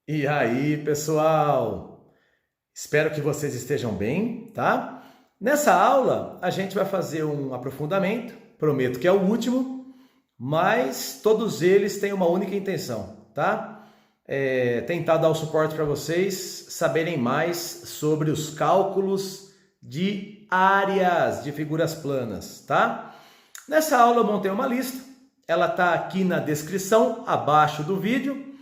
E aí, pessoal? Espero que vocês estejam bem, tá? Nessa aula, a gente vai fazer um aprofundamento, prometo que é o último, mas todos eles têm uma única intenção, tá? Tentar dar o suporte para vocês saberem mais sobre os cálculos de áreas de figuras planas, tá? Nessa aula eu montei uma lista, ela está aqui na descrição, abaixo do vídeo.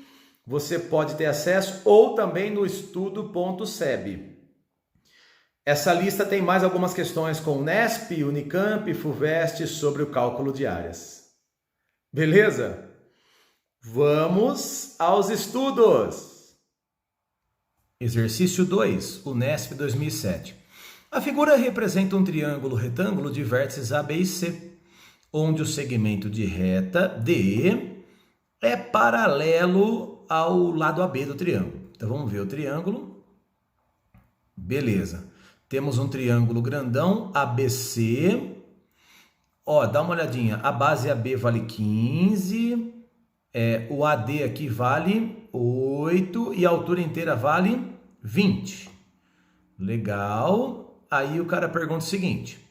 Você pode ter acesso ou também no estudo.seb. Essa lista tem mais algumas questões com Nesp, Unicamp, Fuvest sobre o cálculo de áreas. Beleza? Vamos aos estudos! Exercício 2, Unesp 2007. A figura representa um triângulo retângulo de vértices A, B e C, onde o segmento de reta D é paralelo ao lado AB do triângulo. Então vamos ver o triângulo. Beleza. Temos um triângulo grandão ABC. Ó, dá uma olhadinha. A base AB vale 15. O AD aqui vale 8 e a altura inteira vale 20. Legal. Aí o cara pergunta o seguinte: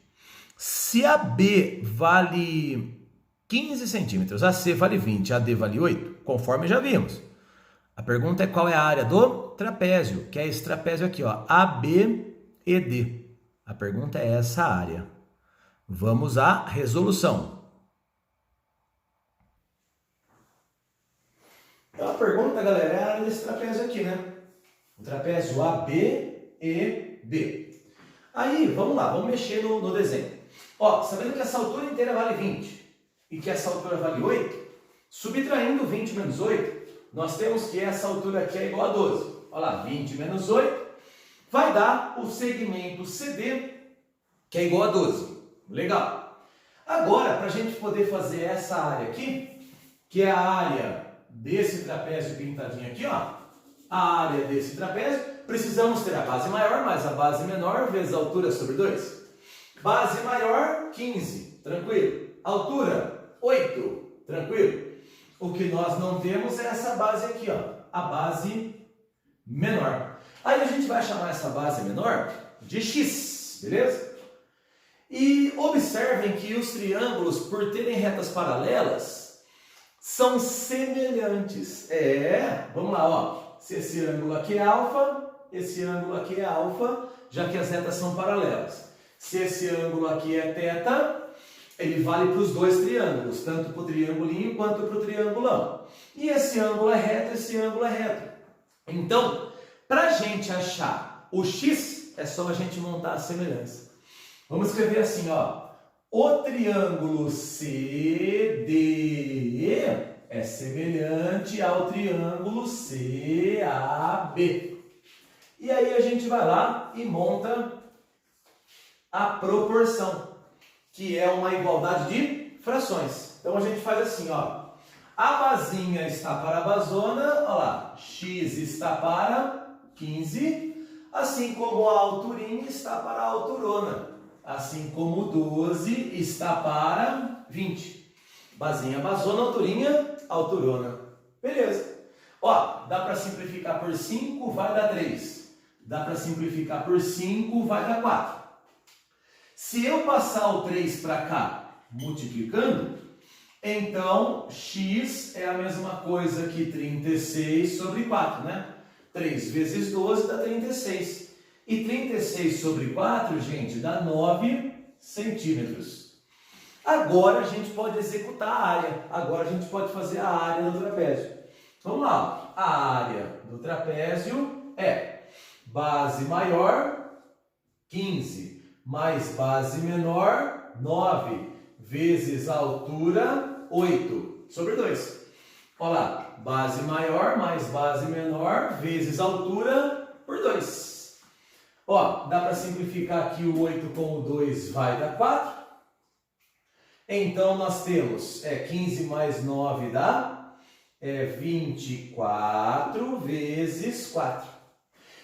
se a B vale 15 centímetros, a C vale 20, a D vale 8, conforme já vimos. A pergunta é qual é a área do trapézio, que é esse trapézio aqui, ó, ABED. A pergunta é essa área. Vamos à resolução. Então a pergunta, galera, é a área desse trapézio aqui, né? O trapézio ABED. Aí, vamos lá, vamos mexer no desenho. Ó, sabendo que essa altura inteira vale 20 e que essa altura vale 8, subtraindo 20 menos 8, nós temos que essa altura aqui é igual a 12. Olha lá, 20 menos 8 vai dar o segmento CD, que é igual a 12. Legal. Agora, para a gente poder fazer essa área aqui, que é a área desse trapézio pintadinho aqui, ó, a área desse trapézio, precisamos ter a base maior mais a base menor vezes a altura sobre 2. Base maior, 15, tranquilo. Altura, 8, tranquilo. O que nós não temos é essa base aqui, ó, a base menor. Aí a gente vai chamar essa base menor de X, beleza? E observem que os triângulos, por terem retas paralelas, são semelhantes. Vamos lá, ó. Se esse ângulo aqui é alfa, esse ângulo aqui é alfa, já que as retas são paralelas. Se esse ângulo aqui é θ, ele vale para os dois triângulos, tanto para o triangulinho quanto para o triangulão. E esse ângulo é reto, esse ângulo é reto. Então, para a gente achar o x, é só a gente montar a semelhança. Vamos escrever assim, ó. O triângulo CD é semelhante ao triângulo CAB. E aí a gente vai lá e monta a proporção, que é uma igualdade de frações. Então a gente faz assim, ó. A basinha está para a basona, ó lá, x está para 15, assim como a alturinha está para a alturona, assim como 12 está para 20. Basinha, basona, alturinha, alturona. Beleza. Ó, dá para simplificar por 5, vai dar 3. Dá para simplificar por 5, vai dar 4. Se eu passar o 3 para cá, multiplicando, então x é a mesma coisa que 36 sobre 4, né? 3 vezes 12 dá 36. E 36 sobre 4, gente, dá 9 centímetros. Agora a gente pode executar a área. Agora a gente pode fazer a área do trapézio. Vamos lá. A área do trapézio é base maior, 15, mais base menor, 9, vezes a altura, 8, sobre 2. Olha lá, base maior mais base menor, vezes a altura, por 2. Ó, dá para simplificar aqui o 8 com o 2, vai dar 4. Então, nós temos 15 mais 9 dá 24 vezes 4.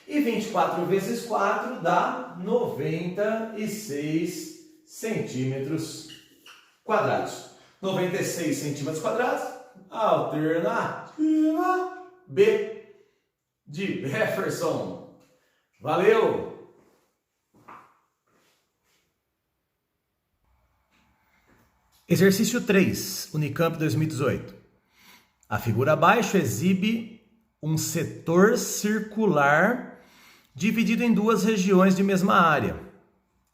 E 24 vezes 4 dá 96 centímetros quadrados. 96 centímetros quadrados, alternativa B. de Jefferson. Valeu! Exercício 3, Unicamp 2018. A figura abaixo exibe um setor circular dividido em duas regiões de mesma área.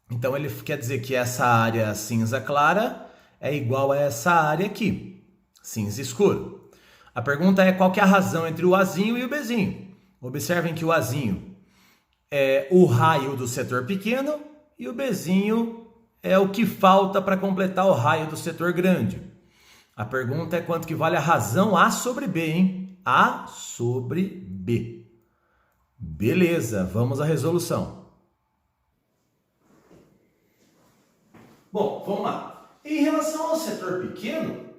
Então ele quer dizer que essa área cinza clara é igual a essa área aqui, cinza escuro. A pergunta é qual que é a razão entre o Azinho e o Bzinho. Observem que o Azinho é o raio do setor pequeno e o Bzinho é o que falta para completar o raio do setor grande. A pergunta é quanto que vale a razão A sobre B, hein? A sobre B. Beleza, vamos à resolução. Bom, vamos lá. Em relação ao setor pequeno,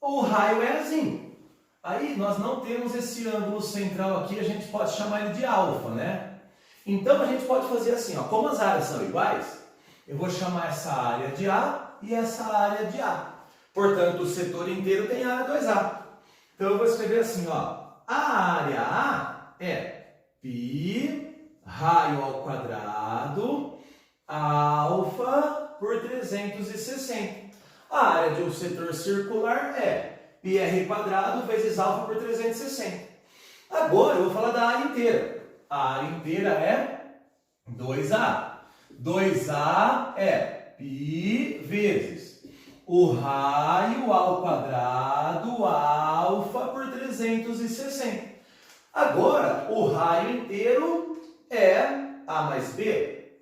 o raio é assim. Aí nós não temos esse ângulo central aqui, a gente pode chamar ele de alfa, né? Então a gente pode fazer assim, ó, como as áreas são iguais, eu vou chamar essa área de A e essa área de A. Portanto, o setor inteiro tem área 2A. Então eu vou escrever assim, ó, a área A é π raio ao quadrado alfa por 360. A área de um setor circular é πr quadrado vezes alfa por 360. Agora eu vou falar da área inteira. A área inteira é 2A. 2A é π vezes o raio ao quadrado alfa por 360. Agora, o raio inteiro é A mais B.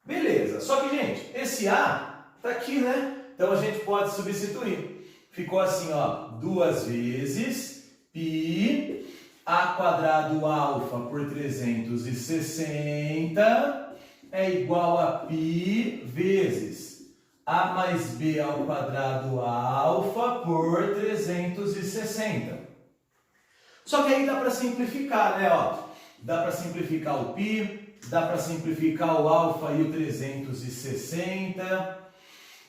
Beleza. Só que, gente, esse A está aqui, né? Então, a gente pode substituir. Ficou assim, ó, 2 vezes π A quadrado alfa por 360 é igual a π vezes A mais B ao quadrado alfa por 360. Só que aí dá para simplificar, né? Ó, dá para simplificar o π, dá para simplificar o alfa e o 360.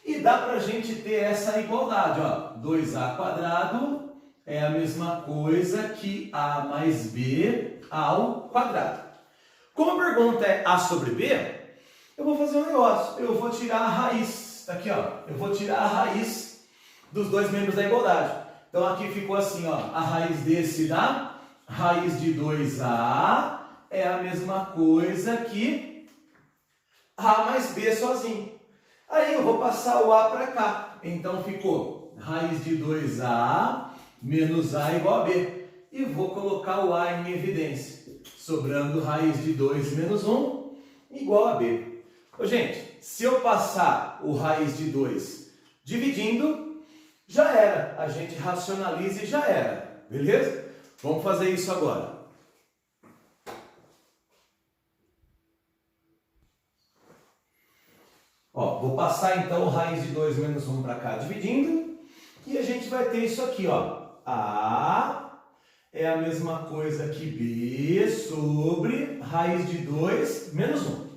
E dá para a gente ter essa igualdade, ó. 2A quadrado é a mesma coisa que A mais B ao quadrado. Como a pergunta é A sobre B, eu vou fazer um negócio. Eu vou tirar a raiz. Tá aqui, ó. Eu vou tirar a raiz dos dois membros da igualdade. Então aqui ficou assim, ó. A raiz desse dá raiz de 2A é a mesma coisa que A mais B sozinho. Aí eu vou passar o A para cá. Então ficou raiz de 2A menos A igual a B. E vou colocar o A em evidência. Sobrando raiz de 2 menos 1 igual a B. Ô, gente, se eu passar o raiz de 2 dividindo, já era. A gente racionaliza e já era. Beleza? Vamos fazer isso agora. Ó, vou passar então o raiz de 2 menos 1 para cá dividindo. E a gente vai ter isso aqui, ó. A é a mesma coisa que B sobre raiz de 2 menos 1.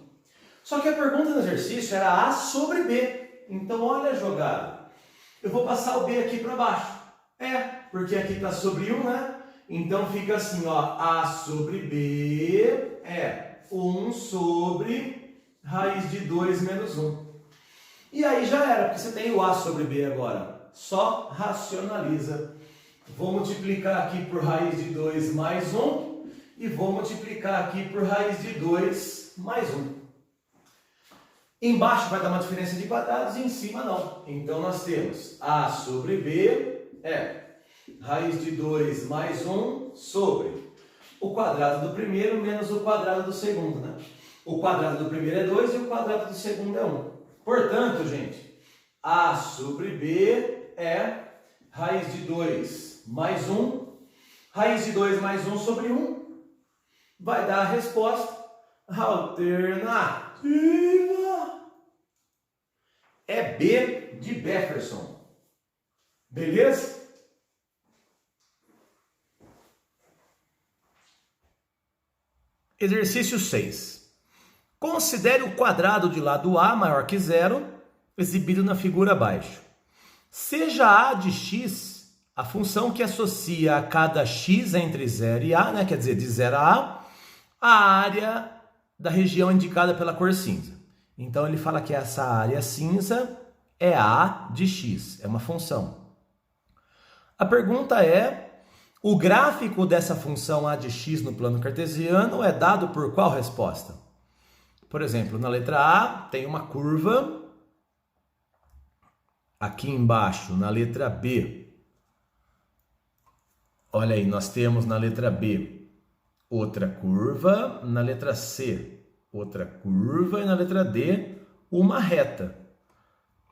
Só que a pergunta do exercício era A sobre B. Então, olha a jogada. Eu vou passar o B aqui para baixo. Porque aqui está sobre 1, né? Então, fica assim, ó. A sobre B é 1 sobre raiz de 2 menos 1. E aí já era, porque você tem o A sobre B agora. Só racionaliza. Vou multiplicar aqui por raiz de 2 mais 1. E vou multiplicar aqui por raiz de 2 mais 1. Embaixo vai dar uma diferença de quadrados e em cima não. Então nós temos A sobre B é raiz de 2 mais 1 sobre o quadrado do primeiro menos o quadrado do segundo, né? O quadrado do primeiro é 2 e o quadrado do segundo é 1. Portanto, gente, A sobre B é raiz de 2 mais 1. Raiz de 2 mais 1 sobre 1 vai dar a resposta alternativa. É B de Jefferson. Beleza? Exercício 6. Considere o quadrado de lado A maior que zero, exibido na figura abaixo. Seja A de x a função que associa a cada x entre 0 e a, né, quer dizer, de 0 a área da região indicada pela cor cinza. Então ele fala que essa área cinza é a de x, é uma função. A pergunta é, o gráfico dessa função a de x no plano cartesiano é dado por qual resposta? Por exemplo, na letra A tem uma curva, aqui embaixo na letra B, olha aí, nós temos na letra B outra curva, na letra C outra curva e na letra D uma reta.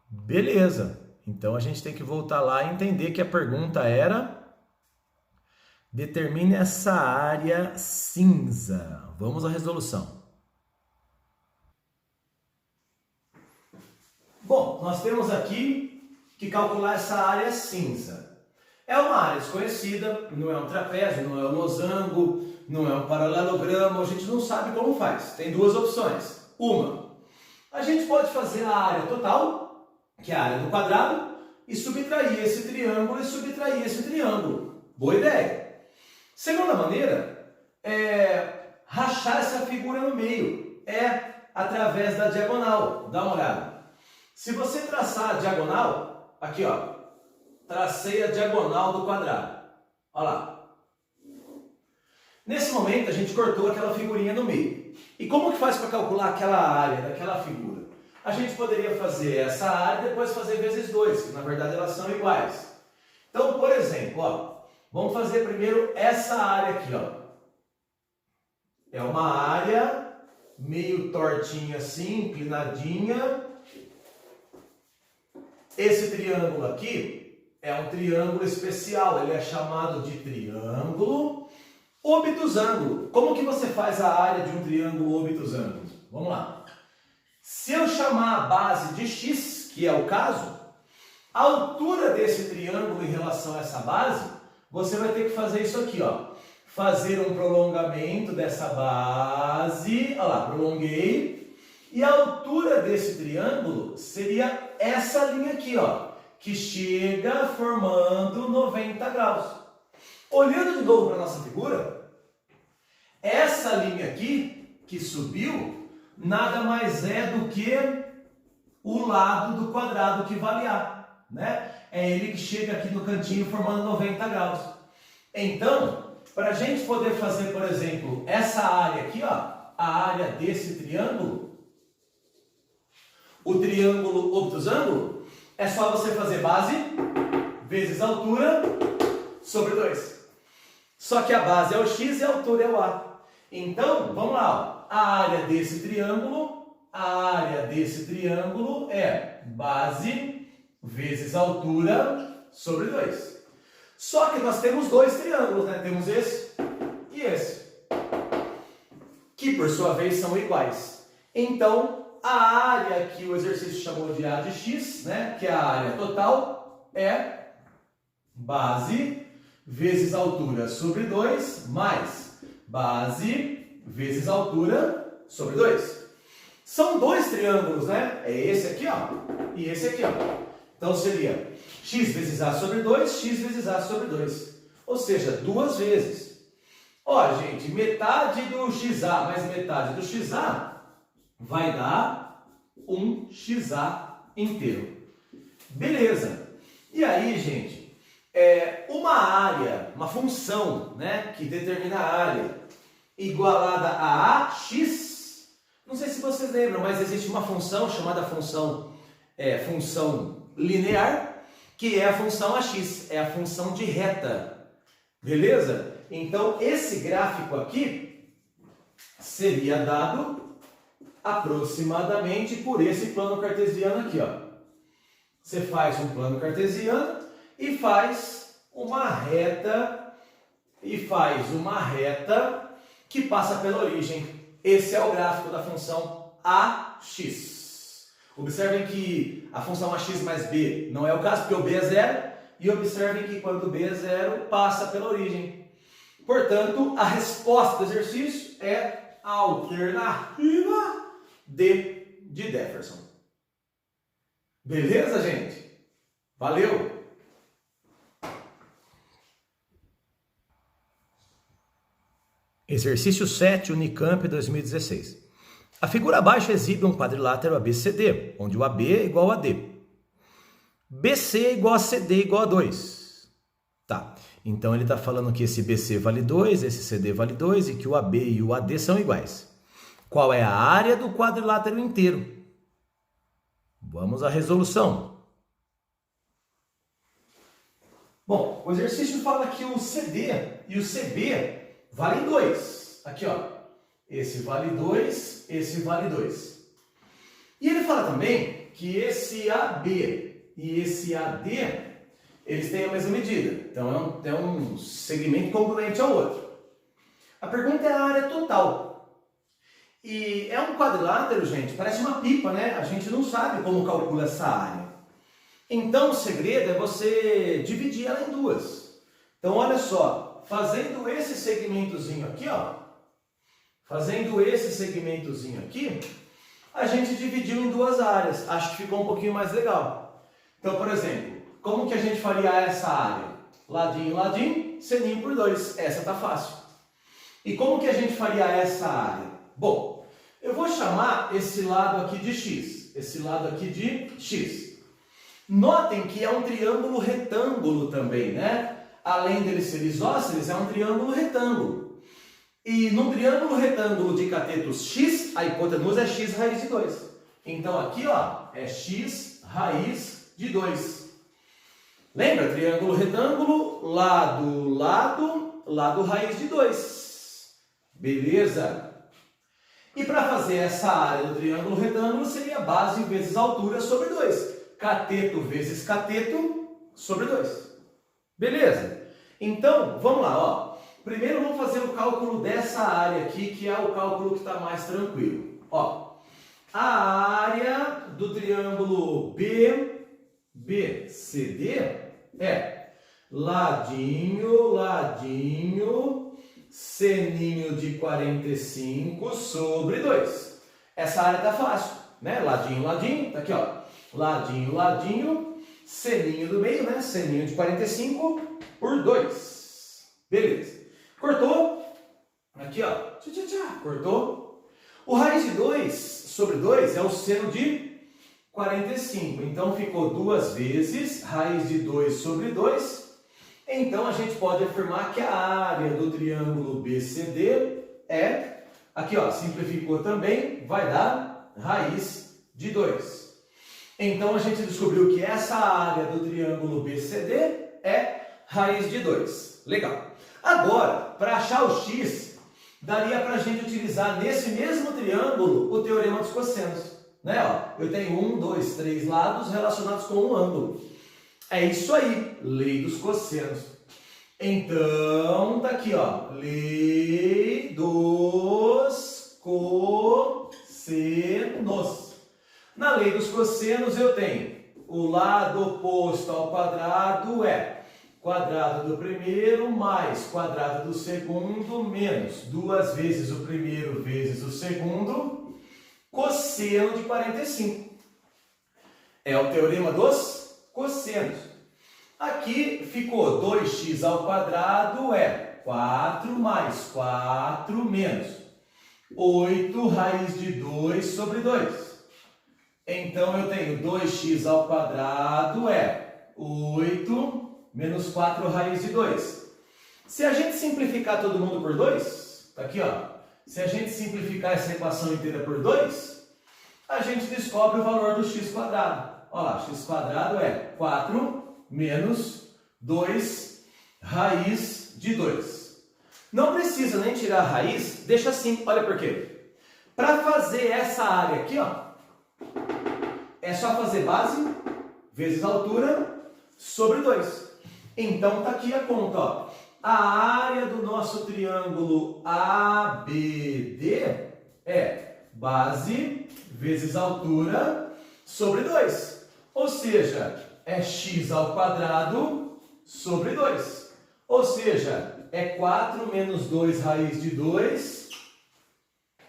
Beleza, então a gente tem que voltar lá e entender que a pergunta era: determine essa área cinza. Vamos à resolução. Bom, nós temos aqui que calcular essa área cinza. É uma área desconhecida, não é um trapézio, não é um losango, não é um paralelogramo, a gente não sabe como faz. Tem duas opções. Uma, a gente pode fazer a área total, que é a área do quadrado, e subtrair esse triângulo e subtrair esse triângulo. Boa ideia. Segunda maneira é rachar essa figura no meio. É através da diagonal. Dá uma olhada. Se você traçar a diagonal, aqui ó, tracei a diagonal do quadrado. Olha lá. Nesse momento a gente cortou aquela figurinha no meio. E como que faz para calcular aquela área daquela figura? A gente poderia fazer essa área e depois fazer vezes 2, que na verdade elas são iguais. Então, por exemplo, ó, vamos fazer primeiro essa área aqui, ó. É uma área meio tortinha assim, inclinadinha. Esse triângulo aqui é um triângulo especial, ele é chamado de triângulo obtusângulo. Como que você faz a área de um triângulo obtusângulo? Vamos lá. Se eu chamar a base de x, que é o caso, a altura desse triângulo em relação a essa base, você vai ter que fazer isso aqui, ó. Fazer um prolongamento dessa base, olha lá, prolonguei, e a altura desse triângulo seria essa linha aqui, ó, que chega formando 90 graus. Olhando de novo para a nossa figura, essa linha aqui, que subiu, nada mais é do que o lado do quadrado que vale A, né? É ele que chega aqui no cantinho formando 90 graus. Então, para a gente poder fazer, por exemplo, essa área aqui, ó, a área desse triângulo, o triângulo obtusângulo, é só você fazer base vezes altura sobre 2. Só que a base é o x e a altura é o A. Então, vamos lá, ó. A área desse triângulo é base vezes altura sobre 2. Só que nós temos dois triângulos, né? Temos esse e esse, que por sua vez são iguais. Então, a área que o exercício chamou de A de x, né? Que é a área total, é base vezes altura sobre 2 mais base vezes altura sobre 2. São dois triângulos, né? É esse aqui, ó, e esse aqui, ó. Então seria x vezes A sobre 2, x vezes A sobre 2. Ou seja, duas vezes. Ó, gente, metade do XA mais metade do XA vai dar um XA inteiro. Beleza. E aí, gente, uma área, uma função, né, que determina a área igualada a AX, não sei se vocês lembram, mas existe uma função chamada função linear, que é a função AX, é a função de reta. Beleza? Então, esse gráfico aqui seria dado aproximadamente por esse plano cartesiano aqui, ó. Você faz um plano cartesiano e faz uma reta que passa pela origem. Esse é o gráfico da função AX. Observem que a função AX mais B não é o caso, porque o B é zero, e observem que quando B é zero, passa pela origem. Portanto, a resposta do exercício é a alternativa D de Jefferson. Beleza, gente? Valeu! Exercício 7, Unicamp 2016. A figura abaixo exibe um quadrilátero ABCD, onde o AB é igual a D. BC é igual a CD igual a 2. Tá, então ele está falando que esse BC vale 2, esse CD vale 2 e que o AB e o AD são iguais. Qual é a área do quadrilátero inteiro? Vamos à resolução. Bom, o exercício fala que o CD e o CB valem 2. Aqui, ó. Esse vale 2, esse vale 2. E ele fala também que esse AB e esse AD, eles têm a mesma medida. Então, é um segmento congruente ao outro. A pergunta é a área total. E é um quadrilátero, gente, parece uma pipa, né? A gente não sabe como calcula essa área. Então, o segredo é você dividir ela em duas. Então, olha só, fazendo esse segmentozinho aqui, ó, a gente dividiu em duas áreas. Acho que ficou um pouquinho mais legal. Então, por exemplo, como que a gente faria essa área? Ladinho, ladinho, seninho por 2. Essa tá fácil. E como que a gente faria essa área? Bom, eu vou chamar esse lado aqui de x, esse lado aqui de x. Notem que é um triângulo retângulo também, né? Além dele ser isósceles, é um triângulo retângulo. E num triângulo retângulo de catetos x, a hipotenusa é x raiz de 2. Então aqui, ó, é x raiz de 2. Lembra? Triângulo retângulo, lado, lado, lado raiz de 2. Beleza? E para fazer essa área do triângulo retângulo seria base vezes altura sobre 2. Cateto vezes cateto sobre 2. Beleza? Então, vamos lá, ó. Primeiro vamos fazer o cálculo dessa área aqui, que é o cálculo que está mais tranquilo. Ó, a área do triângulo BCD é ladinho, ladinho, seninho de 45 sobre 2. Essa área tá fácil, né? Ladinho, ladinho, tá aqui, ó. Ladinho, ladinho, seninho do meio, né? Seninho de 45 por 2. Beleza. Cortou? Aqui, ó. Cortou. O raiz de 2 sobre 2 é o seno de 45. Então, ficou 2 vezes raiz de 2 sobre 2. Então, a gente pode afirmar que a área do triângulo BCD é, aqui, ó, simplificou também, vai dar raiz de 2. Então, a gente descobriu que essa área do triângulo BCD é raiz de 2. Legal. Agora, para achar o x, daria para a gente utilizar nesse mesmo triângulo o teorema dos cossenos. Né? Ó, eu tenho 1, 2, 3 lados relacionados com um ângulo. É isso aí, lei dos cossenos. Então, tá aqui, ó, lei dos cossenos. Na lei dos cossenos eu tenho o lado oposto ao quadrado é quadrado do primeiro mais quadrado do segundo menos 2 vezes o primeiro vezes o segundo cosseno de 45. É o teorema dos cossenos. Aqui ficou 2x ao quadrado é 4 mais 4 menos 8 raiz de 2 sobre 2. Então, eu tenho 2x ao quadrado é 8 menos 4 raiz de 2. Se a gente simplificar todo mundo por 2, tá aqui, ó. Se a gente simplificar essa equação inteira por 2, a gente descobre o valor do x quadrado. Olha lá, x quadrado é 4 menos 2 raiz de 2. Não precisa nem tirar a raiz, deixa assim, olha por quê. Para fazer essa área aqui, ó, é só fazer base vezes altura sobre 2. Então, tá aqui a conta, ó. A área do nosso triângulo ABD é base vezes altura sobre 2. Ou seja, é x ao quadrado sobre 2. Ou seja, é 4 menos 2 raiz de 2,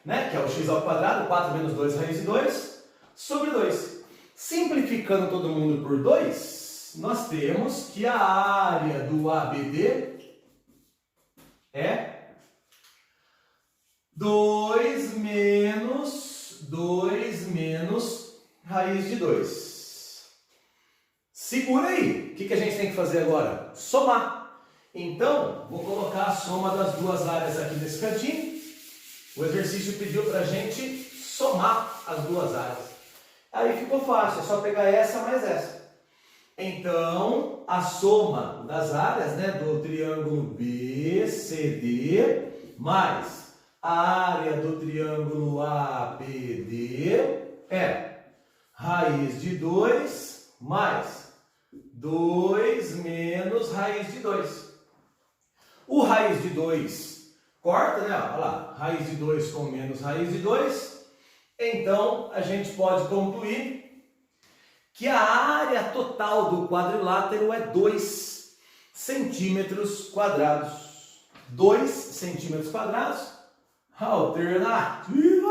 né? Que é o x ao quadrado, 4 menos 2 raiz de 2, sobre 2. Simplificando todo mundo por 2, nós temos que a área do ABD é 2 menos raiz de 2. Segura aí. O que a gente tem que fazer agora? Somar. Então, vou colocar a soma das duas áreas aqui nesse cantinho. O exercício pediu para a gente somar as duas áreas. Aí ficou fácil, é só pegar essa mais essa. Então, a soma das áreas, né, do triângulo BCD mais a área do triângulo ABD é raiz de 2 mais 2 menos raiz de 2. O raiz de 2 corta, né? Olha lá, raiz de 2 com menos raiz de 2. Então, a gente pode concluir que a área total do quadrilátero é 2 centímetros quadrados. 2 centímetros quadrados. Alternativa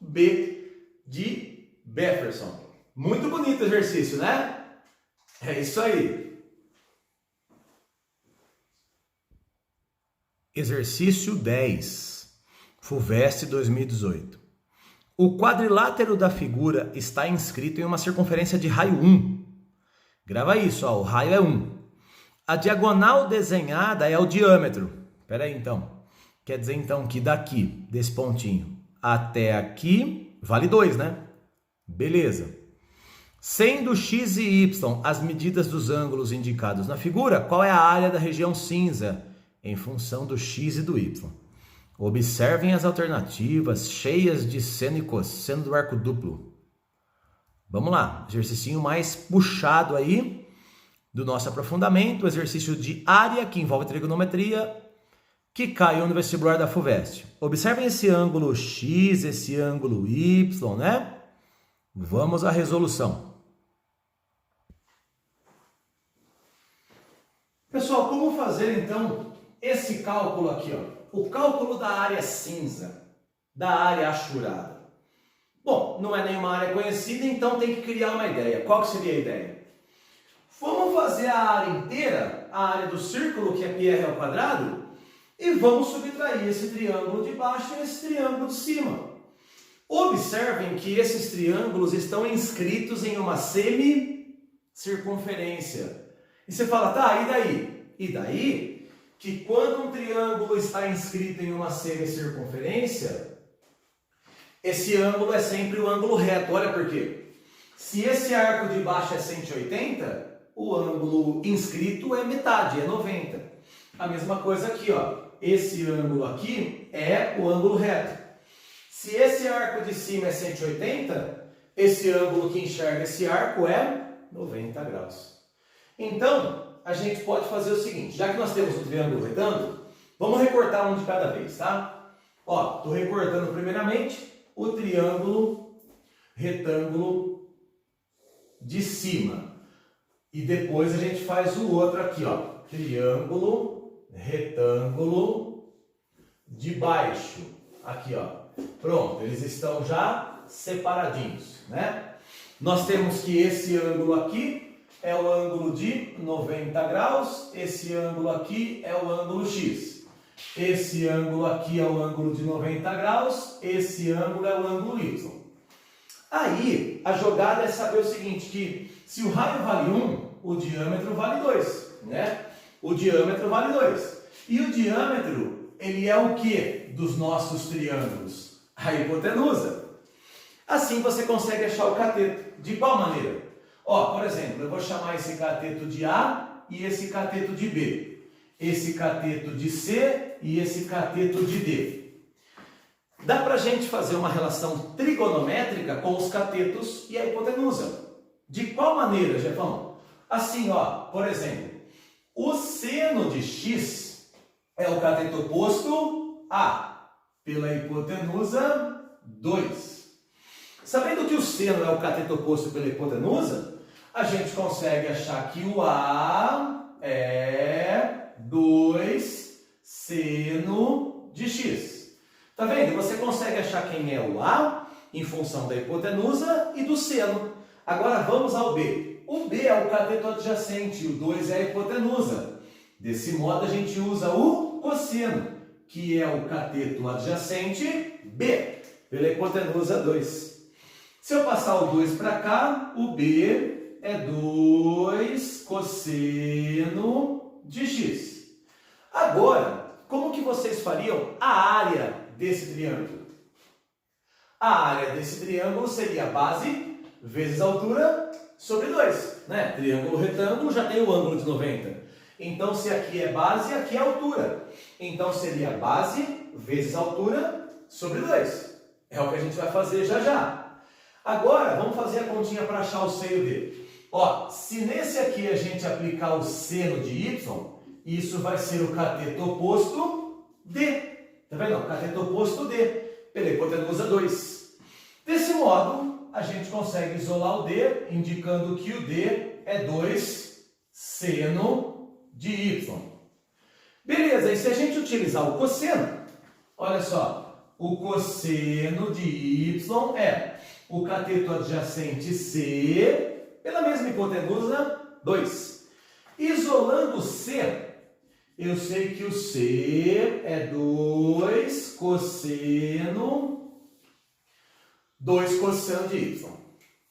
B de Jefferson. Muito bonito o exercício, né? É isso aí. Exercício 10. FUVEST 2018. O quadrilátero da figura está inscrito em uma circunferência de raio 1. Grava isso, ó, o raio é 1. A diagonal desenhada é o diâmetro. Espera aí, então. Quer dizer, então, que daqui, desse pontinho, até aqui, vale 2, né? Beleza. Sendo x e y as medidas dos ângulos indicados na figura, qual é a área da região cinza em função do x e do y? Observem as alternativas cheias de seno e cosseno do arco duplo. Vamos lá, exercício mais puxado aí do nosso aprofundamento, exercício de área que envolve trigonometria, que caiu no vestibular da FUVEST. Observem esse ângulo x, esse ângulo y, né? Vamos à resolução. Pessoal, como fazer então esse cálculo aqui, ó? O cálculo da área cinza, da área achurada. Bom, não é nenhuma área conhecida, então tem que criar uma ideia. Qual que seria a ideia? Vamos fazer a área inteira, a área do círculo, que é πr ao quadrado, e vamos subtrair esse triângulo de baixo e esse triângulo de cima. Observem que esses triângulos estão inscritos em uma semicircunferência. E você fala, tá, e daí? E daí que quando um triângulo está inscrito em uma semicircunferência, esse ângulo é sempre o ângulo reto. Olha por quê. Se esse arco de baixo é 180, o ângulo inscrito é metade, é 90. A mesma coisa aqui, ó. Esse ângulo aqui é o ângulo reto. Se esse arco de cima é 180, esse ângulo que enxerga esse arco é 90 graus. Então, a gente pode fazer o seguinte, já que nós temos um triângulo retângulo, vamos recortar um de cada vez, tá? Ó, estou recortando primeiramente o triângulo retângulo de cima. E depois a gente faz o outro aqui, ó. Triângulo retângulo de baixo. Aqui, ó. Pronto, eles estão já separadinhos, né? Nós temos que esse ângulo aqui é o ângulo de 90 graus, esse ângulo aqui é o ângulo x. Esse ângulo aqui é o ângulo de 90 graus, esse ângulo é o ângulo y. Aí, a jogada é saber o seguinte, que se o raio vale 1, o diâmetro vale 2, né? O diâmetro vale 2. E o diâmetro, ele é o que dos nossos triângulos? A hipotenusa. Assim você consegue achar o cateto. De qual maneira? Ó, por exemplo, eu vou chamar esse cateto de A e esse cateto de B. Esse cateto de C e esse cateto de D. Dá pra gente fazer uma relação trigonométrica com os catetos e a hipotenusa. De qual maneira, Jefão? Assim, ó, por exemplo, o seno de x é o cateto oposto a, pela hipotenusa 2. Sabendo que o seno é o cateto oposto pela hipotenusa, a gente consegue achar que o A é 2 seno de x. Tá vendo? Você consegue achar quem é o A em função da hipotenusa e do seno. Agora vamos ao B. O B é o cateto adjacente, o 2 é a hipotenusa. Desse modo a gente usa o cosseno, que é o cateto adjacente, B, pela hipotenusa 2. Se eu passar o 2 para cá, o B é 2 cosseno de x. Agora, como que vocês fariam a área desse triângulo? A área desse triângulo seria base vezes altura sobre 2. Né? Triângulo retângulo já tem o ângulo de 90. Então, se aqui é base, aqui é altura. Então, seria base vezes altura sobre 2. É o que a gente vai fazer já já. Agora, vamos fazer a continha para achar o seio D. Ó, se nesse aqui a gente aplicar o seno de y, isso vai ser o cateto oposto D. Tá vendo? O cateto oposto D, pela hipotenusa 2. Desse modo, a gente consegue isolar o D, indicando que o D é 2 seno de y. Beleza, e se a gente utilizar o cosseno, olha só, o cosseno de y é o cateto adjacente C, pela mesma hipotenusa 2. Isolando o C, eu sei que o C é 2 cosseno de y.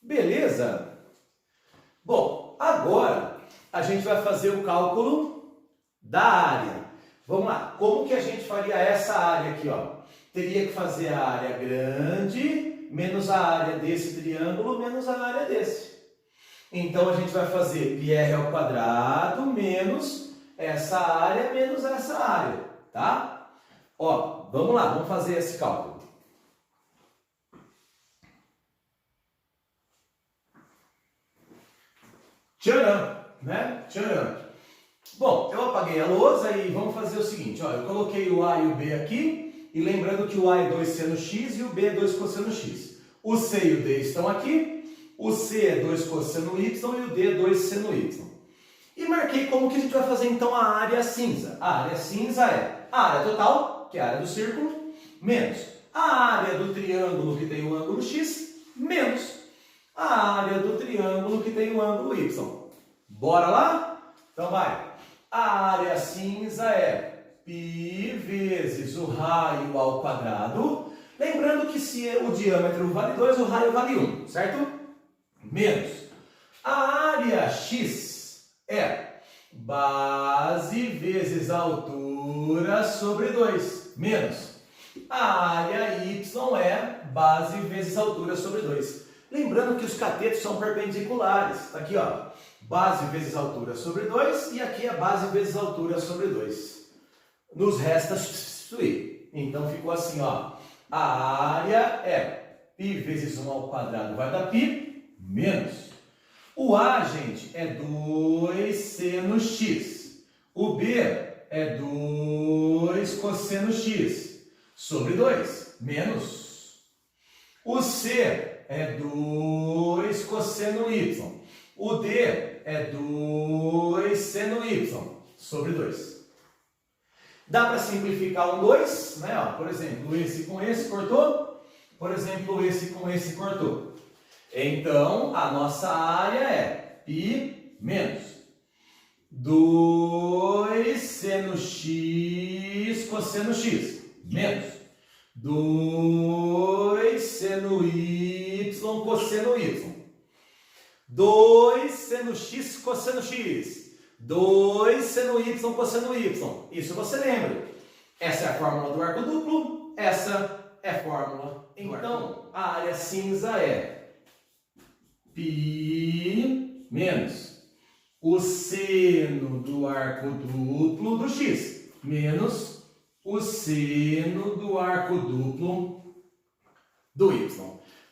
Beleza? Bom, agora a gente vai fazer o cálculo da área. Vamos lá, como que a gente faria essa área aqui, ó? Teria que fazer a área grande menos a área desse triângulo menos a área desse. Então, a gente vai fazer πr ao quadrado menos essa área menos essa área, tá? Ó, vamos lá, vamos fazer esse cálculo. Tcharam, né? Tcharam. Bom, eu apaguei a lousa e vamos fazer o seguinte, ó, eu coloquei o A e o B aqui, e lembrando que o A é 2 seno x e o B é 2 cosseno x. O C e o D estão aqui, o C é 2 cosseno y e o D é 2 seno y. E marquei como que a gente vai fazer então a área cinza. A área cinza é a área total, que é a área do círculo, menos a área do triângulo que tem o ângulo x, menos a área do triângulo que tem o ângulo y. Bora lá? Então vai. A área cinza é π vezes o raio ao quadrado. Lembrando que se o diâmetro vale 2, o raio vale 1, certo? Menos. A área x é base vezes altura sobre 2. Menos. A área y é base vezes altura sobre 2. Lembrando que os catetos são perpendiculares. Tá aqui, ó. Base vezes altura sobre 2 e aqui é base vezes altura sobre 2. Nos resta substituir. Então ficou assim, ó. A área é π vezes 1 ao quadrado vai dar π menos. O A, gente, é 2 seno x. O B é 2 cosseno x sobre 2 menos. O C é 2 cosseno y. O D é 2 seno y sobre 2. Dá para simplificar um 2, né? Ó, por exemplo, esse com esse cortou. Por exemplo, esse com esse cortou. Então, a nossa área é π menos 2 seno x cosseno x menos 2 seno y cosseno y. 2 seno x cosseno x. 2 seno y cosseno y. Isso você lembra. Essa é a fórmula do arco duplo. Essa é a fórmula do arco. Então, a área cinza é π menos o seno do arco duplo do x menos o seno do arco duplo do y.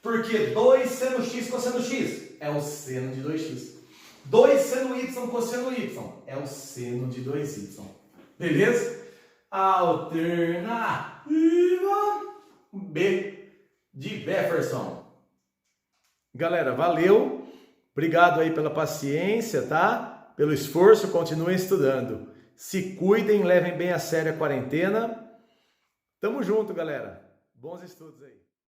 Porque 2 seno x cosseno x é o seno de 2x. 2 seno y cosseno y é o seno de 2y. Beleza? Alternativa B de Jefferson. Galera, valeu. Obrigado aí pela paciência, tá? Pelo esforço, continuem estudando. Se cuidem, levem bem a sério a quarentena. Tamo junto, galera. Bons estudos aí.